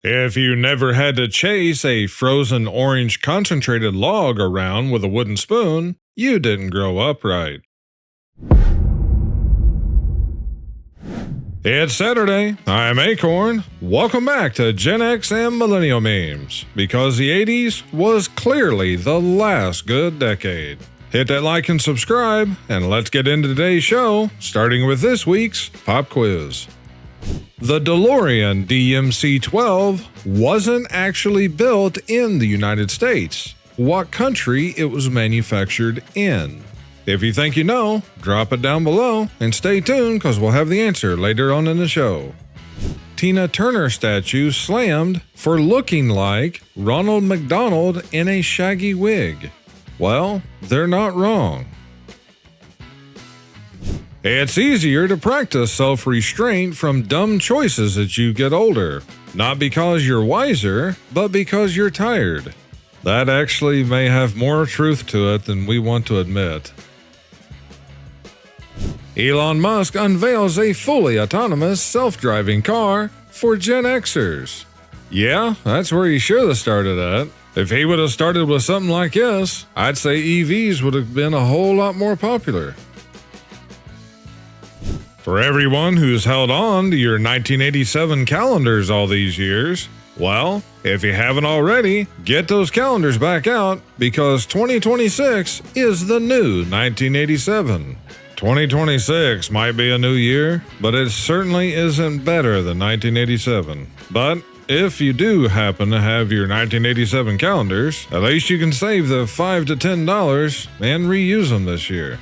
If you never had to chase a frozen orange concentrated log around with a wooden spoon, you didn't grow up right. It's Saturday. I'm Akorn. Welcome back to Gen X and Millennial Memes, because the 80s was clearly the last good decade. Hit that like and subscribe, and let's get into today's show, starting with this week's pop quiz. The DeLorean DMC-12 wasn't actually built in the United States. What country it was manufactured in? If you think you know, drop it down below and stay tuned because we'll have the answer later on in the show. Tina Turner statue slammed for looking like Ronald McDonald in a shaggy wig. Well, they're not wrong. It's easier to practice self-restraint from dumb choices as you get older. Not because you're wiser, but because you're tired. That actually may have more truth to it than we want to admit. Elon Musk unveils a fully autonomous self-driving car for Gen Xers. Yeah, that's where he should have started at. If he would have started with something like this, I'd say EVs would have been a whole lot more popular. For everyone who's held on to your 1987 calendars all these years, well, if you haven't already, get those calendars back out because 2026 is the new 1987. 2026 might be a new year, but it certainly isn't better than 1987. But if you do happen to have your 1987 calendars, at least you can save the $5 to $10 and reuse them this year.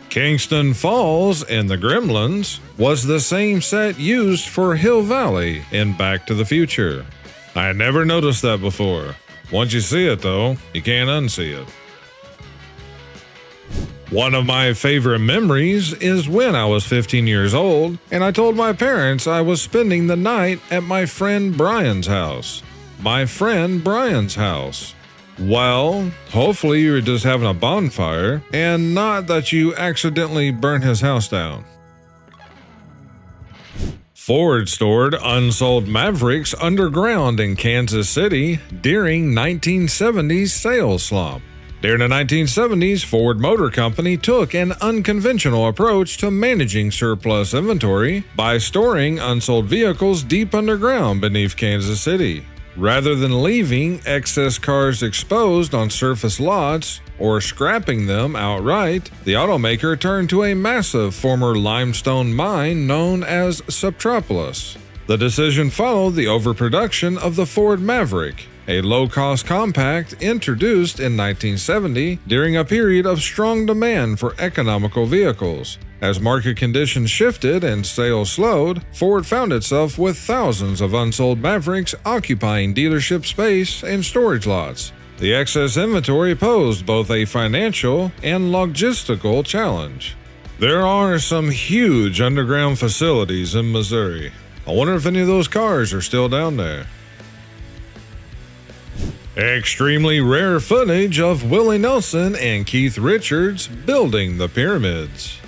Kingston Falls in the Gremlins was the same set used for Hill Valley in Back to the Future. I had never noticed that before. Once you see it though, you can't unsee it. One of my favorite memories is when I was 15 years old and I told my parents I was spending the night at my friend Brian's house. My friend Brian's house. Well, hopefully you were just having a bonfire and not that you accidentally burnt his house down. Ford stored unsold Mavericks underground in Kansas City during 1970s sales slump. During the 1970s, Ford Motor Company took an unconventional approach to managing surplus inventory by storing unsold vehicles deep underground beneath Kansas City. Rather than leaving excess cars exposed on surface lots or scrapping them outright, the automaker turned to a massive former limestone mine known as Subtropolis. The decision followed the overproduction of the Ford Maverick, a low-cost compact introduced in 1970 during a period of strong demand for economical vehicles. As market conditions shifted and sales slowed, Ford found itself with thousands of unsold Mavericks occupying dealership space and storage lots. The excess inventory posed both a financial and logistical challenge. There are some huge underground facilities in Missouri. I wonder if any of those cars are still down there. Extremely rare footage of Willie Nelson and Keith Richards building the pyramids.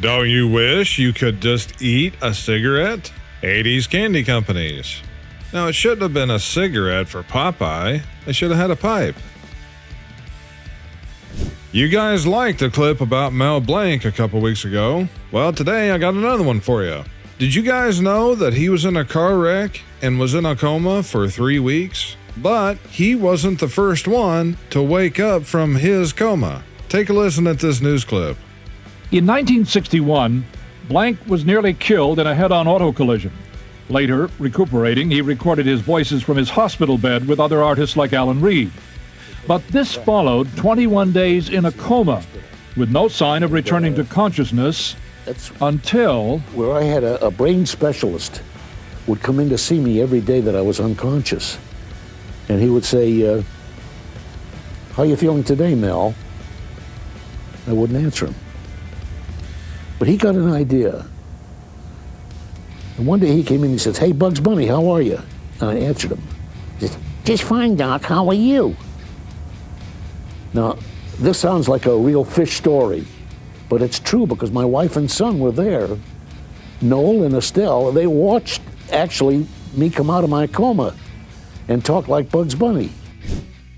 Don't you wish you could just eat a cigarette? 80s candy companies. Now, it shouldn't have been a cigarette for Popeye. They should have had a pipe. You guys liked the clip about Mel Blanc a couple weeks ago. Well, today I got another one for you. Did you guys know that he was in a car wreck and was in a coma for 3 weeks? But he wasn't the first one to wake up from his coma. Take a listen at this news clip. In 1961, Blanc was nearly killed in a head-on auto collision. Later, recuperating, he recorded his voices from his hospital bed with other artists like Alan Reed. But this followed 21 days in a coma, with no sign of returning to consciousness until... where I had a brain specialist would come in to see me every day that I was unconscious. And he would say, how you feeling today, Mel? I wouldn't answer him. But he got an idea. And one day he came in and he says, hey, Bugs Bunny, how are you? And I answered him. He said, just fine, Doc, how are you? Now, this sounds like a real fish story, but it's true because my wife and son were there Noel and Estelle, they watched actually me come out of my coma and talk like Bugs Bunny.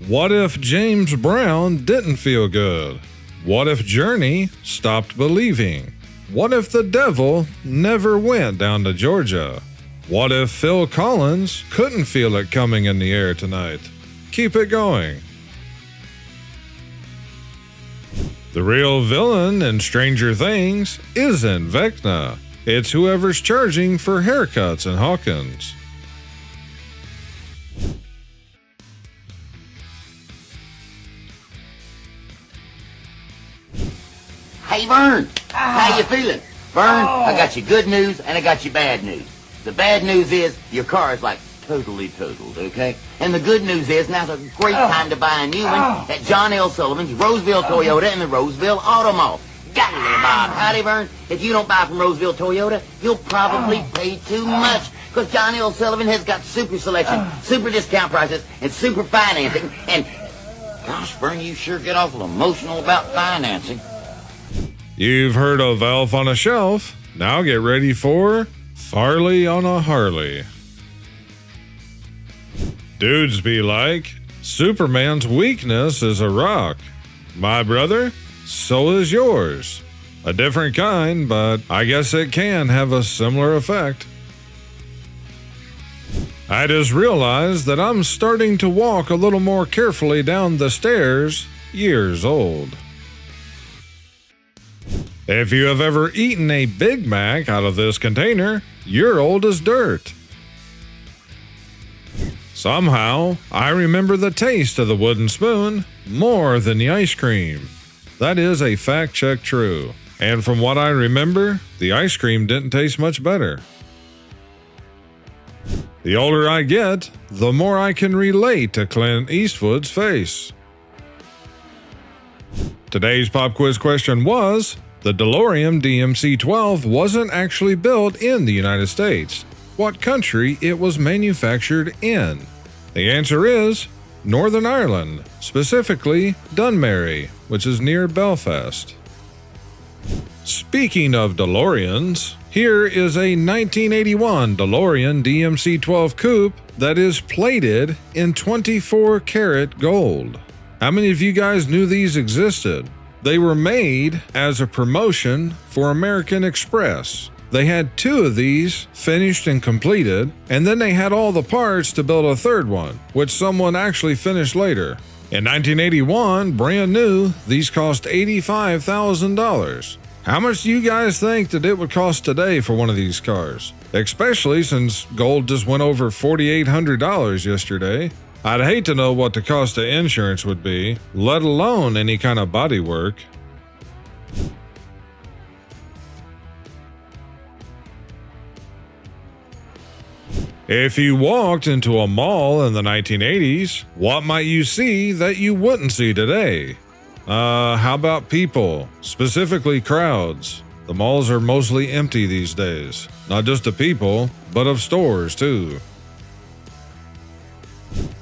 What if James Brown didn't feel good? What if Journey stopped believing? What if the devil never went down to Georgia? What if Phil Collins couldn't feel it coming in the air tonight? Keep it going. The real villain in Stranger Things isn't Vecna. It's whoever's charging for haircuts in Hawkins. Hey, Vern, how you feeling? Vern, I got you good news and I got you bad news. The bad news is your car is like totally totaled, okay? And the good news is now's a great time to buy a new one at John L. Sullivan's Roseville Toyota in the Roseville Auto Mall. Got it, little Bob. Howdy, Vern. If you don't buy from Roseville Toyota, you'll probably pay too much. Because John L. Sullivan has got super selection, super discount prices, and super financing. And, gosh, Vern, you sure get awful emotional about financing. You've heard of Elf on a Shelf. Now get ready for Farley on a Harley. Dudes be like, Superman's weakness is a rock. My brother, so is yours. A different kind, but I guess it can have a similar effect. I just realized that I'm starting to walk a little more carefully down the stairs, years old. If you have ever eaten a Big Mac out of this container, you're old as dirt. Somehow, I remember the taste of the wooden spoon more than the ice cream. That is a fact check true. And from what I remember, the ice cream didn't taste much better. The older I get, the more I can relate to Clint Eastwood's face. Today's pop quiz question was, the DeLorean DMC-12 wasn't actually built in the United States. What country it was manufactured in? The answer is Northern Ireland, specifically Dunmary, which is near Belfast. Speaking of DeLoreans, here is a 1981 DeLorean DMC-12 coupe that is plated in 24 karat gold. How many of you guys knew these existed? They were made as a promotion for American Express. They had 2 of these finished and completed, and then they had all the parts to build a third one, which someone actually finished later. In 1981, brand new, these cost $85,000. How much do you guys think that it would cost today for one of these cars? Especially since gold just went over $4,800 yesterday. I'd hate to know what the cost of insurance would be, let alone any kind of body work. If you walked into a mall in the 1980s, what might you see that you wouldn't see today? How about people, specifically crowds? The malls are mostly empty these days, not just of people, but of stores too.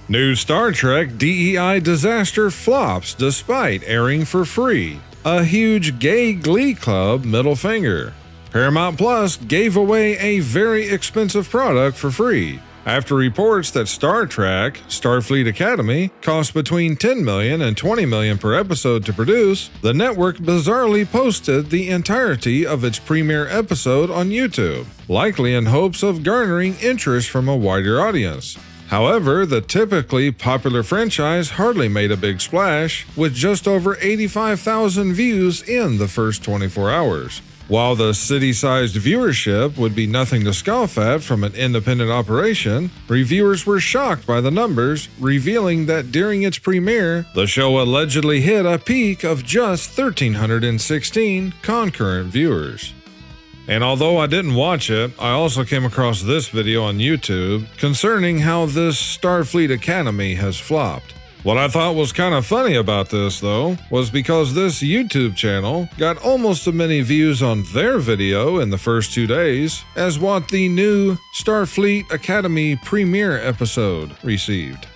New Star Trek DEI disaster flops despite airing for free. A huge gay glee club middle finger. Paramount Plus gave away a very expensive product for free. After reports that Star Trek Starfleet Academy cost between $10 million and $20 million per episode to produce, the network bizarrely posted the entirety of its premiere episode on YouTube, likely in hopes of garnering interest from a wider audience. However, the typically popular franchise hardly made a big splash, with just over 85,000 views in the first 24 hours. While the city-sized viewership would be nothing to scoff at from an independent operation, reviewers were shocked by the numbers, revealing that during its premiere, the show allegedly hit a peak of just 1,316 concurrent viewers. And although I didn't watch it, I also came across this video on YouTube concerning how this Starfleet Academy has flopped. What I thought was kind of funny about this, though, was because this YouTube channel got almost as many views on their video in the first 2 days as what the new Starfleet Academy premiere episode received.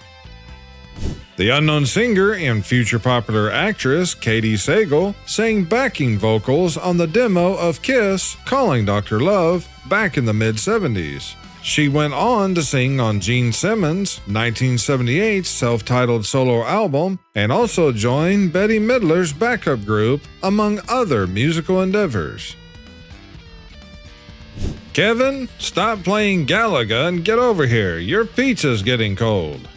The unknown singer and future popular actress Katie Sagal sang backing vocals on the demo of Kiss Calling Dr. Love back in the mid-70s. She went on to sing on Gene Simmons' 1978 self-titled solo album and also joined Bette Midler's backup group, among other musical endeavors. Kevin, stop playing Galaga and get over here. Your pizza's getting cold.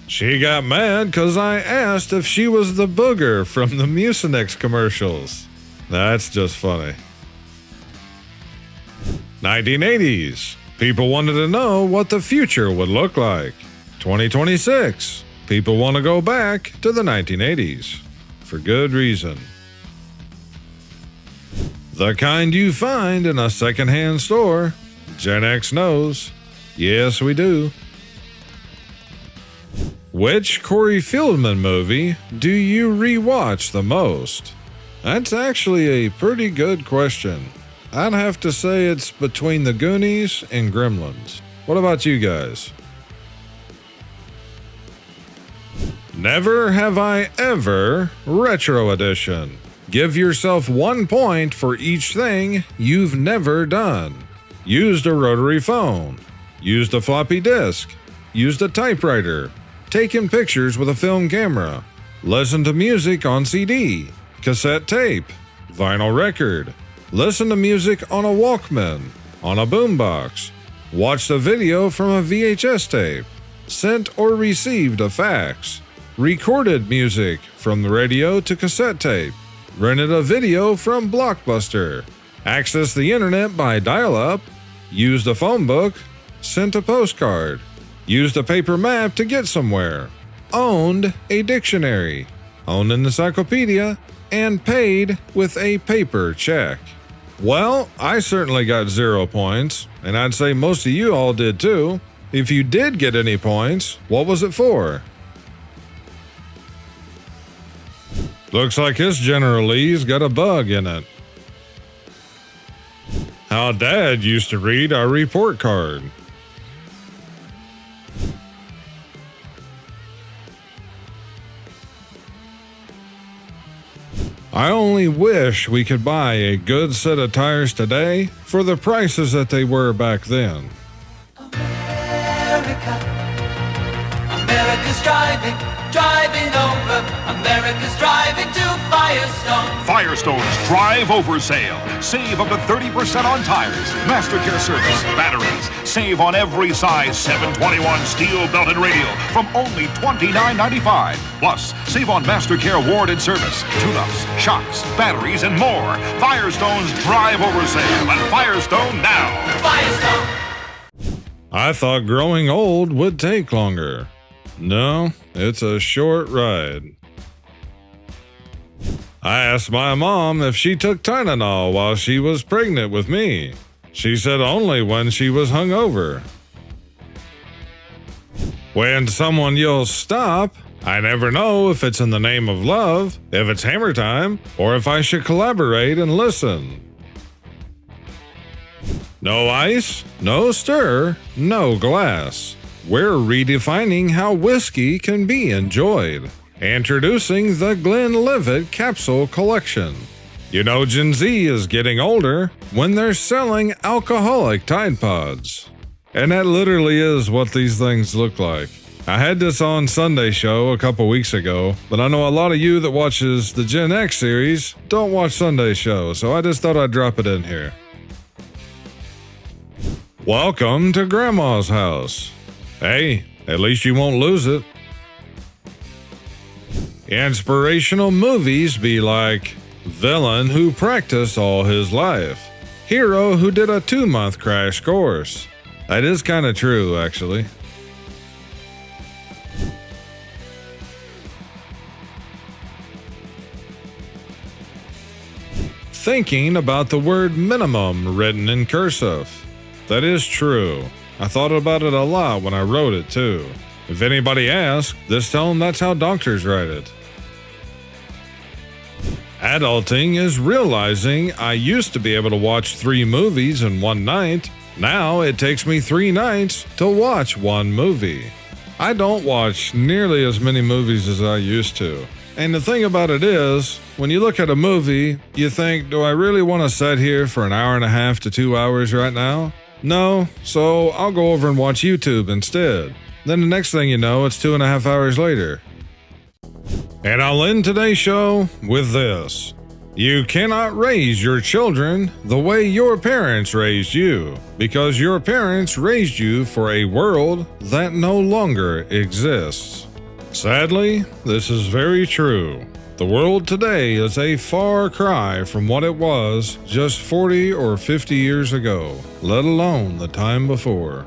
She got mad because I asked if she was the booger from the Mucinex commercials. That's just funny. 1980s. People wanted to know what the future would look like. 2026. People want to go back to the 1980s. For good reason. The kind you find in a secondhand store. Gen X knows. Yes, we do. Which Corey Feldman movie do you rewatch the most? That's actually a pretty good question. I'd have to say it's between The Goonies and Gremlins. What about you guys? Never Have I Ever Retro Edition. Give yourself 1 point for each thing you've never done. Used a rotary phone. Used a floppy disk. Used a typewriter. Taken pictures with a film camera. Listened to music on CD. Cassette tape. Vinyl record. Listen to music on a Walkman, on a boombox, watched a video from a VHS tape, sent or received a fax, recorded music from the radio to cassette tape, rented a video from Blockbuster, accessed the internet by dial-up, used a phone book, sent a postcard, used a paper map to get somewhere, owned a dictionary, owned an encyclopedia, and paid with a paper check. Well, I certainly got 0 points, and I'd say most of you all did too. If you did get any points, what was it for? Looks like this General Lee's got a bug in it. How Dad used to read our report card. I only wish we could buy a good set of tires today for the prices that they were back then. America, America's driving over. America's driving to Firestone. Firestone's Drive Over Sale. Save up to 30% on tires, MasterCare service, batteries. Save on every size 721 steel belted radial from only $29.95. Plus, save on MasterCare awarded service, tune-ups, shocks, batteries, and more. Firestone's Drive Over Sale at Firestone now. Firestone. I thought growing old would take longer. No, it's a short ride. I asked my mom if she took Tylenol while she was pregnant with me. She said only when she was hungover. When someone yells stop, I never know if it's in the name of love, if it's hammer time, or if I should collaborate and listen. No ice, no stir, no glass. We're redefining how whiskey can be enjoyed. Introducing the Glenlivet Capsule Collection. You know Gen Z is getting older when they're selling alcoholic Tide Pods. And that literally is what these things look like. I had this on Sunday Show a couple weeks ago, but I know a lot of you that watches the Gen X series don't watch Sunday Show, so I just thought I'd drop it in here. Welcome to Grandma's house. Hey, at least you won't lose it. Inspirational movies be like villain who practiced all his life, hero who did a 2-month crash course. That is kind of true, actually. Thinking about the word minimum written in cursive. That is true. I thought about it a lot when I wrote it too. If anybody asks, just tell them that's how doctors write it. Adulting is realizing I used to be able to watch 3 movies in one night. Now it takes me 3 nights to watch one movie. I don't watch nearly as many movies as I used to. And the thing about it is, when you look at a movie, you think, do I really want to sit here for an hour and a half to 2 hours right now? No, so I'll go over and watch YouTube instead. Then the next thing you know, it's 2.5 hours later. And I'll end today's show with this. You cannot raise your children the way your parents raised you, because your parents raised you for a world that no longer exists. Sadly, this is very true. The world today is a far cry from what it was just 40 or 50 years ago, let alone the time before.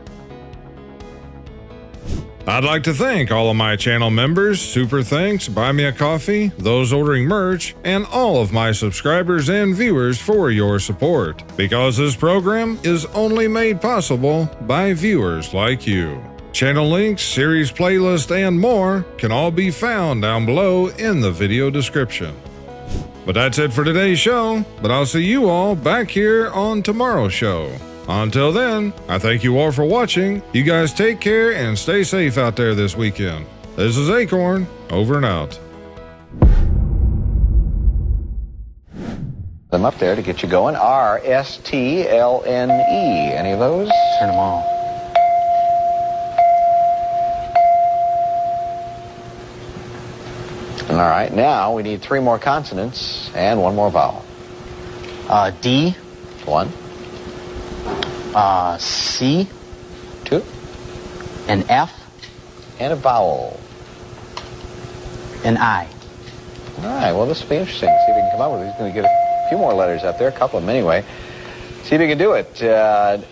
I'd like to thank all of my channel members, super thanks, buy me a coffee, those ordering merch, and all of my subscribers and viewers for your support, because this program is only made possible by viewers like you. Channel links, series playlist, and more can all be found down below in the video description. But that's it for today's show, but I'll see you all back here on tomorrow's show. Until then, I thank you all for watching. You guys take care and stay safe out there this weekend. This is Akorn, over and out. Them up there to get you going. R-S-T-L-N-E. Any of those? Turn them all. All right, now we need 3 more consonants and 1 more vowel. D. 1. C. 2. An F. And a vowel. An I. All right, well, this will be interesting. See if we can come up with it. He's going to get a few more letters out there, a couple of them anyway. See if you can do it.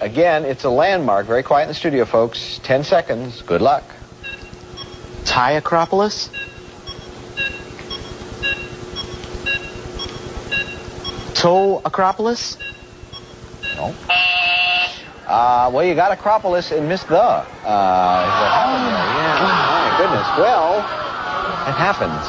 Again, it's a landmark. Very quiet in the studio, folks. 10 seconds. Good luck. Acropolis. Acropolis. No. Well, you got Acropolis and missed the. What happened there? Yeah. Oh, my goodness. Well, it happens.